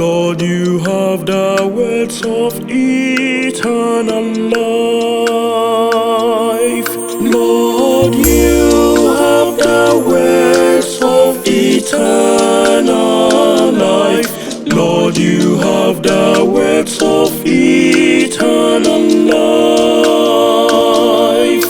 Lord, you have the words of eternal life. Lord, you have the words of eternal life. Lord, you have the words of eternal life.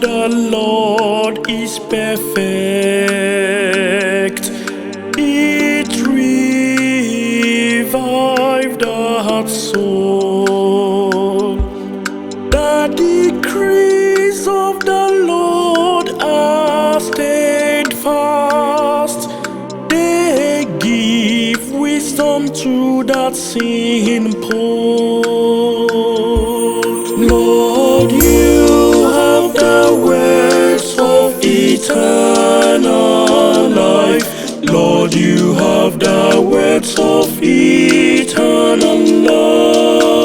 The Lord is perfect. It revived the heart soul. The decrees of the Lord are steadfast. They give wisdom to that simple. Lord, you have the words of eternal life. Lord, you have the words of eternal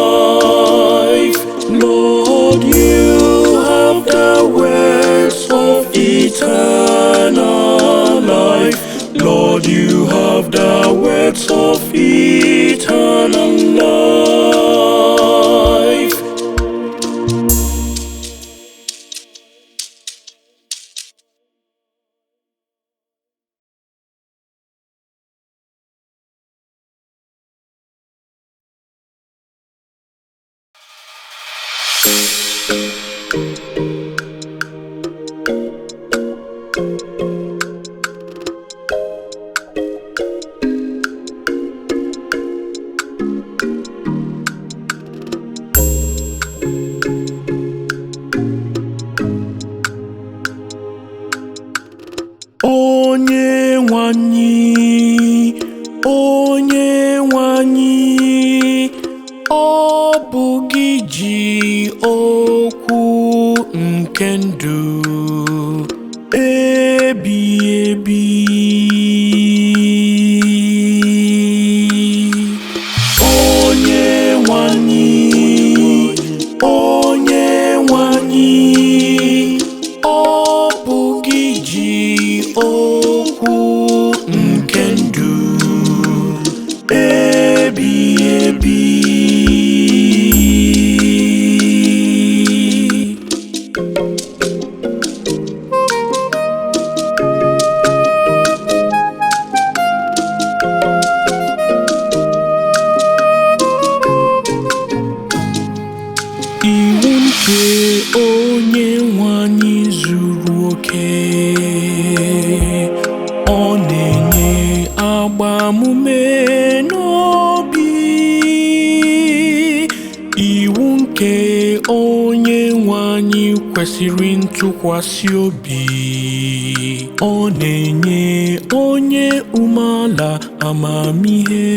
life. Lord, you have the words of eternal life. Lord, you have the words of eternal life. Onye nwanyị, ọ bụ gị ji okwu nke ndụ ebighị ebi. Onye nwanyị, ọ bụ gị ji okwu nke ndụ ebighị ebi. Iwu nke onye nwanyị zuru oke, ọ na-enye agbamume n'obi. Iwu nke onye nwanyị kwesịrị ntụkwasị obi, ọ na-enye onye umeala amamihe.